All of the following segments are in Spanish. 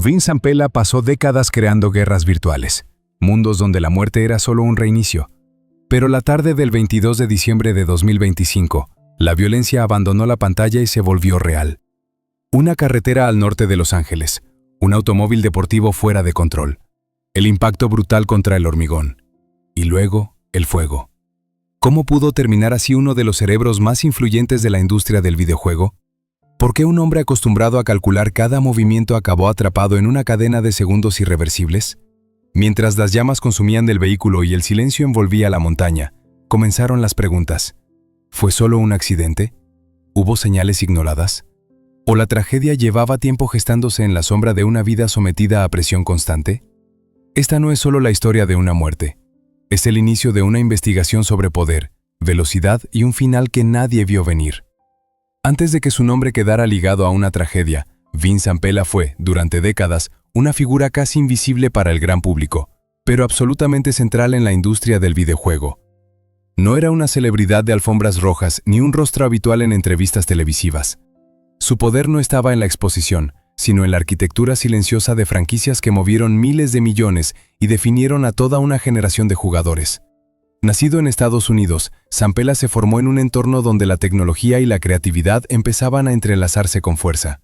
Vince Zampella pasó décadas creando guerras virtuales, mundos donde la muerte era solo un reinicio. Pero la tarde del 22 de diciembre de 2025, la violencia abandonó la pantalla y se volvió real. Una carretera al norte de Los Ángeles, un automóvil deportivo fuera de control, el impacto brutal contra el hormigón, y luego el fuego. ¿Cómo pudo terminar así uno de los cerebros más influyentes de la industria del videojuego? ¿Por qué un hombre acostumbrado a calcular cada movimiento acabó atrapado en una cadena de segundos irreversibles? Mientras las llamas consumían el vehículo y el silencio envolvía la montaña, comenzaron las preguntas. ¿Fue solo un accidente? ¿Hubo señales ignoradas? ¿O la tragedia llevaba tiempo gestándose en la sombra de una vida sometida a presión constante? Esta no es solo la historia de una muerte. Es el inicio de una investigación sobre poder, velocidad y un final que nadie vio venir. Antes de que su nombre quedara ligado a una tragedia, Vince Zampella fue, durante décadas, una figura casi invisible para el gran público, pero absolutamente central en la industria del videojuego. No era una celebridad de alfombras rojas ni un rostro habitual en entrevistas televisivas. Su poder no estaba en la exposición, sino en la arquitectura silenciosa de franquicias que movieron miles de millones y definieron a toda una generación de jugadores. Nacido en Estados Unidos, Zampella se formó en un entorno donde la tecnología y la creatividad empezaban a entrelazarse con fuerza.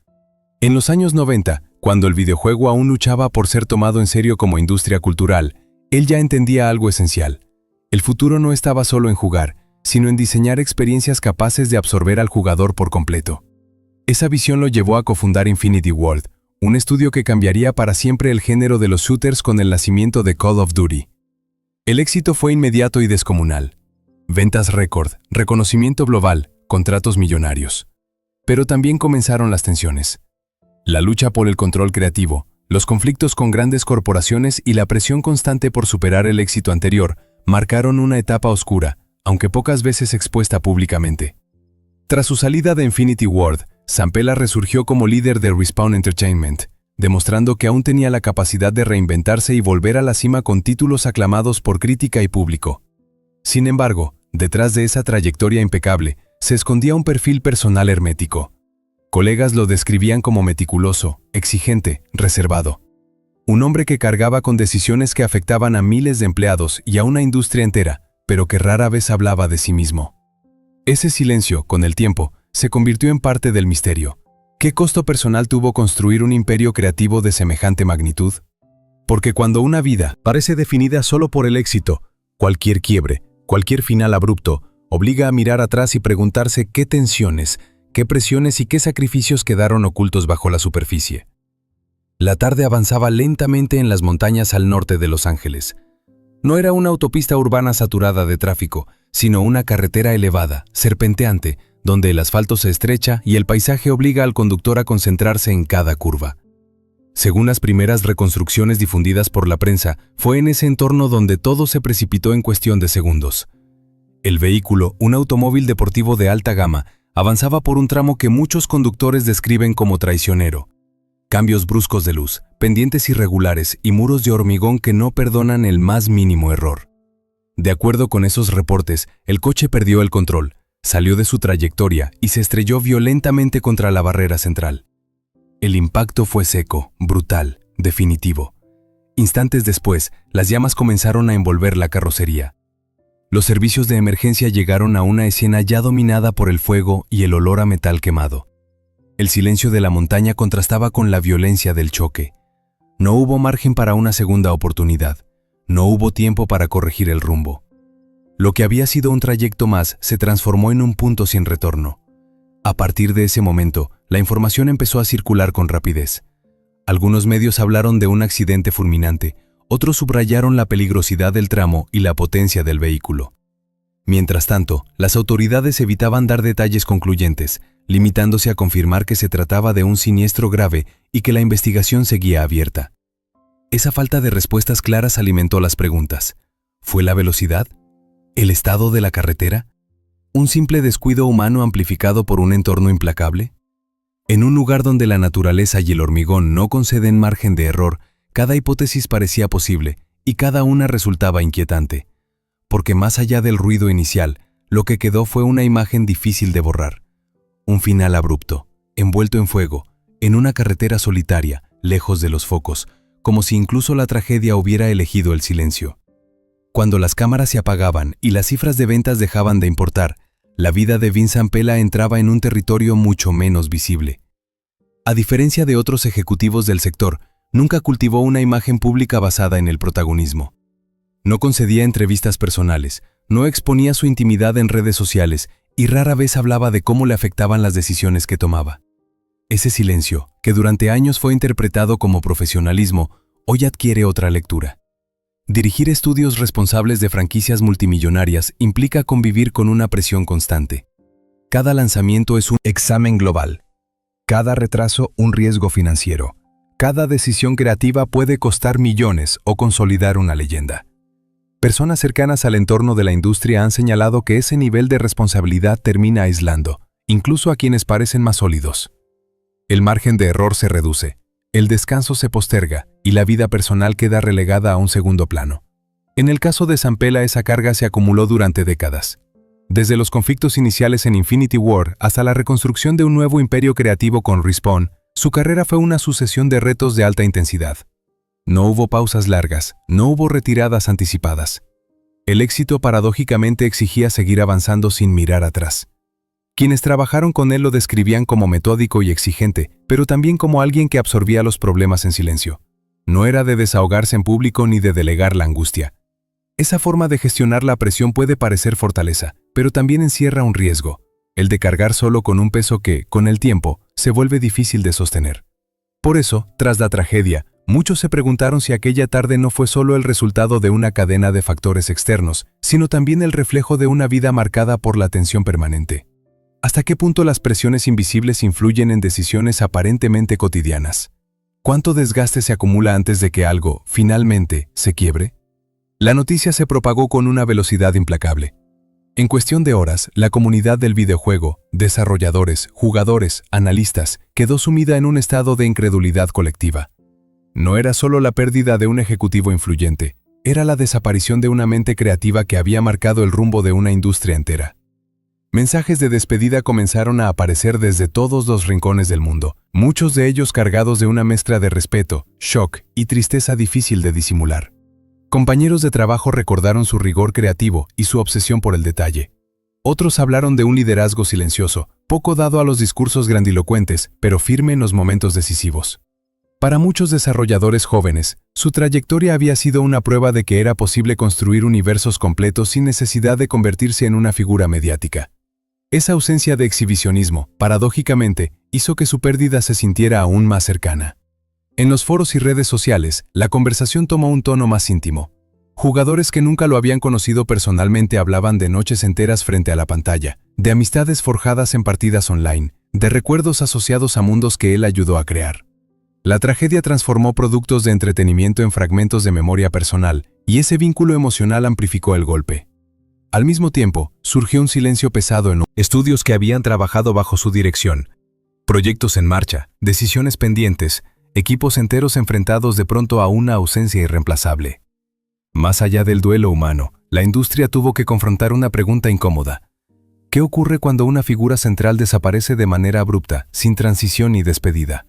En los años 90, cuando el videojuego aún luchaba por ser tomado en serio como industria cultural, él ya entendía algo esencial. El futuro no estaba solo en jugar, sino en diseñar experiencias capaces de absorber al jugador por completo. Esa visión lo llevó a cofundar Infinity Ward, un estudio que cambiaría para siempre el género de los shooters con el nacimiento de Call of Duty. El éxito fue inmediato y descomunal. Ventas récord, reconocimiento global, contratos millonarios. Pero también comenzaron las tensiones. La lucha por el control creativo, los conflictos con grandes corporaciones y la presión constante por superar el éxito anterior marcaron una etapa oscura, aunque pocas veces expuesta públicamente. Tras su salida de Infinity Ward, Zampella resurgió como líder de Respawn Entertainment, demostrando que aún tenía la capacidad de reinventarse y volver a la cima con títulos aclamados por crítica y público. Sin embargo, detrás de esa trayectoria impecable, se escondía un perfil personal hermético. Colegas lo describían como meticuloso, exigente, reservado. Un hombre que cargaba con decisiones que afectaban a miles de empleados y a una industria entera, pero que rara vez hablaba de sí mismo. Ese silencio, con el tiempo, se convirtió en parte del misterio. ¿Qué costo personal tuvo construir un imperio creativo de semejante magnitud? Porque cuando una vida parece definida solo por el éxito, cualquier quiebre, cualquier final abrupto, obliga a mirar atrás y preguntarse qué tensiones, qué presiones y qué sacrificios quedaron ocultos bajo la superficie. La tarde avanzaba lentamente en las montañas al norte de Los Ángeles. No era una autopista urbana saturada de tráfico, sino una carretera elevada, serpenteante, donde el asfalto se estrecha y el paisaje obliga al conductor a concentrarse en cada curva. Según las primeras reconstrucciones difundidas por la prensa, fue en ese entorno donde todo se precipitó en cuestión de segundos. El vehículo, un automóvil deportivo de alta gama, avanzaba por un tramo que muchos conductores describen como traicionero. Cambios bruscos de luz, pendientes irregulares y muros de hormigón que no perdonan el más mínimo error. De acuerdo con esos reportes, el coche perdió el control, salió de su trayectoria y se estrelló violentamente contra la barrera central. El impacto fue seco, brutal, definitivo. Instantes después, las llamas comenzaron a envolver la carrocería. Los servicios de emergencia llegaron a una escena ya dominada por el fuego y el olor a metal quemado. El silencio de la montaña contrastaba con la violencia del choque. No hubo margen para una segunda oportunidad. No hubo tiempo para corregir el rumbo. Lo que había sido un trayecto más se transformó en un punto sin retorno. A partir de ese momento, la información empezó a circular con rapidez. Algunos medios hablaron de un accidente fulminante, otros subrayaron la peligrosidad del tramo y la potencia del vehículo. Mientras tanto, las autoridades evitaban dar detalles concluyentes, limitándose a confirmar que se trataba de un siniestro grave y que la investigación seguía abierta. Esa falta de respuestas claras alimentó las preguntas. ¿Fue la velocidad? ¿El estado de la carretera? ¿Un simple descuido humano amplificado por un entorno implacable? En un lugar donde la naturaleza y el hormigón no conceden margen de error, cada hipótesis parecía posible y cada una resultaba inquietante. Porque más allá del ruido inicial, lo que quedó fue una imagen difícil de borrar. Un final abrupto, envuelto en fuego, en una carretera solitaria, lejos de los focos, como si incluso la tragedia hubiera elegido el silencio. Cuando las cámaras se apagaban y las cifras de ventas dejaban de importar, la vida de Vince Zampella entraba en un territorio mucho menos visible. A diferencia de otros ejecutivos del sector, nunca cultivó una imagen pública basada en el protagonismo. No concedía entrevistas personales, no exponía su intimidad en redes sociales y rara vez hablaba de cómo le afectaban las decisiones que tomaba. Ese silencio, que durante años fue interpretado como profesionalismo, hoy adquiere otra lectura. Dirigir estudios responsables de franquicias multimillonarias implica convivir con una presión constante. Cada lanzamiento es un examen global. Cada retraso, un riesgo financiero. Cada decisión creativa puede costar millones o consolidar una leyenda. Personas cercanas al entorno de la industria han señalado que ese nivel de responsabilidad termina aislando, incluso a quienes parecen más sólidos. El margen de error se reduce, el descanso se posterga y la vida personal queda relegada a un segundo plano. En el caso de Zampella, esa carga se acumuló durante décadas. Desde los conflictos iniciales en Infinity Ward hasta la reconstrucción de un nuevo imperio creativo con Respawn, su carrera fue una sucesión de retos de alta intensidad. No hubo pausas largas, no hubo retiradas anticipadas. El éxito paradójicamente exigía seguir avanzando sin mirar atrás. Quienes trabajaron con él lo describían como metódico y exigente, pero también como alguien que absorbía los problemas en silencio. No era de desahogarse en público ni de delegar la angustia. Esa forma de gestionar la presión puede parecer fortaleza, pero también encierra un riesgo, el de cargar solo con un peso que, con el tiempo, se vuelve difícil de sostener. Por eso, tras la tragedia, muchos se preguntaron si aquella tarde no fue solo el resultado de una cadena de factores externos, sino también el reflejo de una vida marcada por la tensión permanente. ¿Hasta qué punto las presiones invisibles influyen en decisiones aparentemente cotidianas? ¿Cuánto desgaste se acumula antes de que algo, finalmente, se quiebre? La noticia se propagó con una velocidad implacable. En cuestión de horas, la comunidad del videojuego, desarrolladores, jugadores, analistas, quedó sumida en un estado de incredulidad colectiva. No era solo la pérdida de un ejecutivo influyente, era la desaparición de una mente creativa que había marcado el rumbo de una industria entera. Mensajes de despedida comenzaron a aparecer desde todos los rincones del mundo, muchos de ellos cargados de una mezcla de respeto, shock y tristeza difícil de disimular. Compañeros de trabajo recordaron su rigor creativo y su obsesión por el detalle. Otros hablaron de un liderazgo silencioso, poco dado a los discursos grandilocuentes, pero firme en los momentos decisivos. Para muchos desarrolladores jóvenes, su trayectoria había sido una prueba de que era posible construir universos completos sin necesidad de convertirse en una figura mediática. Esa ausencia de exhibicionismo, paradójicamente, hizo que su pérdida se sintiera aún más cercana. En los foros y redes sociales, la conversación tomó un tono más íntimo. Jugadores que nunca lo habían conocido personalmente hablaban de noches enteras frente a la pantalla, de amistades forjadas en partidas online, de recuerdos asociados a mundos que él ayudó a crear. La tragedia transformó productos de entretenimiento en fragmentos de memoria personal, y ese vínculo emocional amplificó el golpe. Al mismo tiempo, surgió un silencio pesado en estudios que habían trabajado bajo su dirección. Proyectos en marcha, decisiones pendientes, equipos enteros enfrentados de pronto a una ausencia irreemplazable. Más allá del duelo humano, la industria tuvo que confrontar una pregunta incómoda. ¿Qué ocurre cuando una figura central desaparece de manera abrupta, sin transición ni despedida?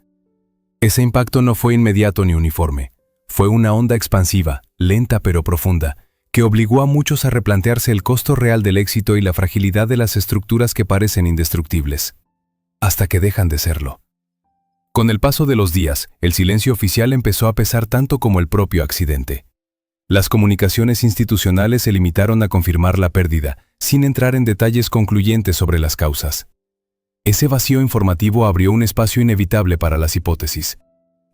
Ese impacto no fue inmediato ni uniforme. Fue una onda expansiva, lenta pero profunda, que obligó a muchos a replantearse el costo real del éxito y la fragilidad de las estructuras que parecen indestructibles, hasta que dejan de serlo. Con el paso de los días, el silencio oficial empezó a pesar tanto como el propio accidente. Las comunicaciones institucionales se limitaron a confirmar la pérdida, sin entrar en detalles concluyentes sobre las causas. Ese vacío informativo abrió un espacio inevitable para las hipótesis.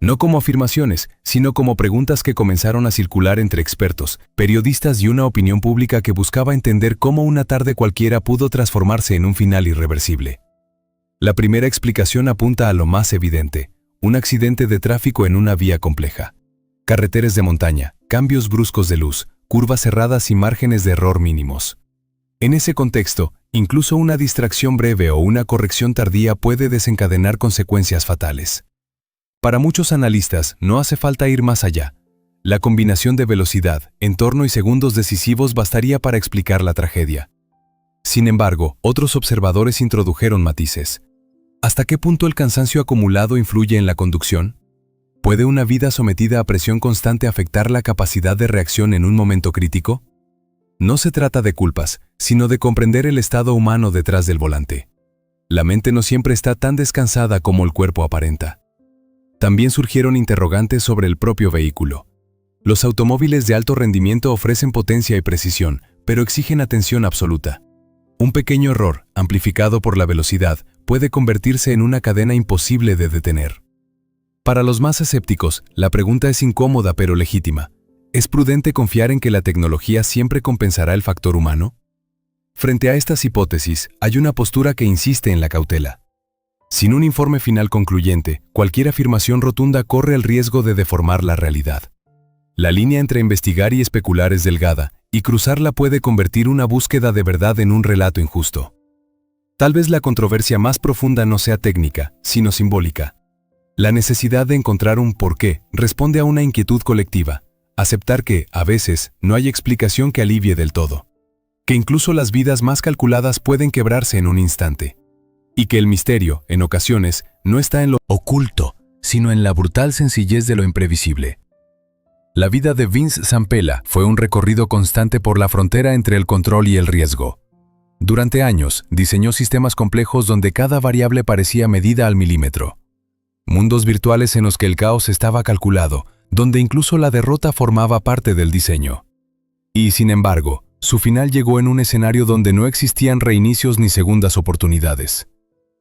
No como afirmaciones, sino como preguntas que comenzaron a circular entre expertos, periodistas y una opinión pública que buscaba entender cómo una tarde cualquiera pudo transformarse en un final irreversible. La primera explicación apunta a lo más evidente: un accidente de tráfico en una vía compleja. Carreteras de montaña, cambios bruscos de luz, curvas cerradas y márgenes de error mínimos. En ese contexto, incluso una distracción breve o una corrección tardía puede desencadenar consecuencias fatales. Para muchos analistas, no hace falta ir más allá. La combinación de velocidad, entorno y segundos decisivos bastaría para explicar la tragedia. Sin embargo, otros observadores introdujeron matices. ¿Hasta qué punto el cansancio acumulado influye en la conducción? ¿Puede una vida sometida a presión constante afectar la capacidad de reacción en un momento crítico? No se trata de culpas, sino de comprender el estado humano detrás del volante. La mente no siempre está tan descansada como el cuerpo aparenta. También surgieron interrogantes sobre el propio vehículo. Los automóviles de alto rendimiento ofrecen potencia y precisión, pero exigen atención absoluta. Un pequeño error, amplificado por la velocidad, puede convertirse en una cadena imposible de detener. Para los más escépticos, la pregunta es incómoda pero legítima. ¿Es prudente confiar en que la tecnología siempre compensará el factor humano? Frente a estas hipótesis, hay una postura que insiste en la cautela. Sin un informe final concluyente, cualquier afirmación rotunda corre el riesgo de deformar la realidad. La línea entre investigar y especular es delgada, y cruzarla puede convertir una búsqueda de verdad en un relato injusto. Tal vez la controversia más profunda no sea técnica, sino simbólica. La necesidad de encontrar un porqué responde a una inquietud colectiva, aceptar que, a veces, no hay explicación que alivie del todo. Que incluso las vidas más calculadas pueden quebrarse en un instante. Y que el misterio, en ocasiones, no está en lo oculto, sino en la brutal sencillez de lo imprevisible. La vida de Vince Zampella fue un recorrido constante por la frontera entre el control y el riesgo. Durante años, diseñó sistemas complejos donde cada variable parecía medida al milímetro. Mundos virtuales en los que el caos estaba calculado, donde incluso la derrota formaba parte del diseño. Y, sin embargo, su final llegó en un escenario donde no existían reinicios ni segundas oportunidades.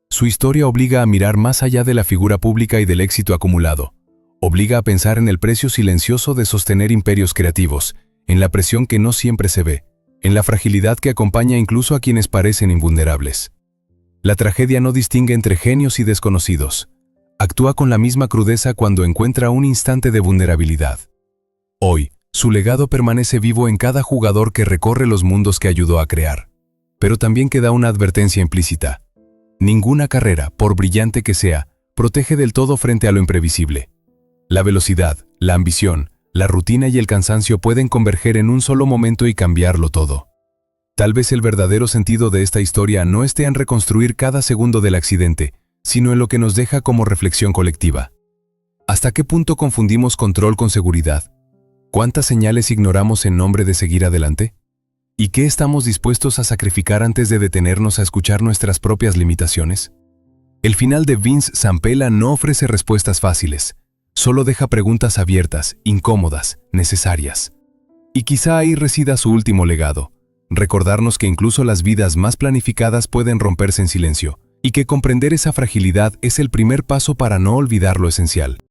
Su historia obliga a mirar más allá de la figura pública y del éxito acumulado. Obliga a pensar en el precio silencioso de sostener imperios creativos, en la presión que no siempre se ve, en la fragilidad que acompaña incluso a quienes parecen invulnerables. La tragedia no distingue entre genios y desconocidos. Actúa con la misma crudeza cuando encuentra un instante de vulnerabilidad. Hoy, su legado permanece vivo en cada jugador que recorre los mundos que ayudó a crear. Pero también queda una advertencia implícita. Ninguna carrera, por brillante que sea, protege del todo frente a lo imprevisible. La velocidad, la ambición, la rutina y el cansancio pueden converger en un solo momento y cambiarlo todo. Tal vez el verdadero sentido de esta historia no esté en reconstruir cada segundo del accidente, sino en lo que nos deja como reflexión colectiva. ¿Hasta qué punto confundimos control con seguridad? ¿Cuántas señales ignoramos en nombre de seguir adelante? ¿Y qué estamos dispuestos a sacrificar antes de detenernos a escuchar nuestras propias limitaciones? El final de Vince Zampella no ofrece respuestas fáciles, solo deja preguntas abiertas, incómodas, necesarias. Y quizá ahí resida su último legado, recordarnos que incluso las vidas más planificadas pueden romperse en silencio, y que comprender esa fragilidad es el primer paso para no olvidar lo esencial.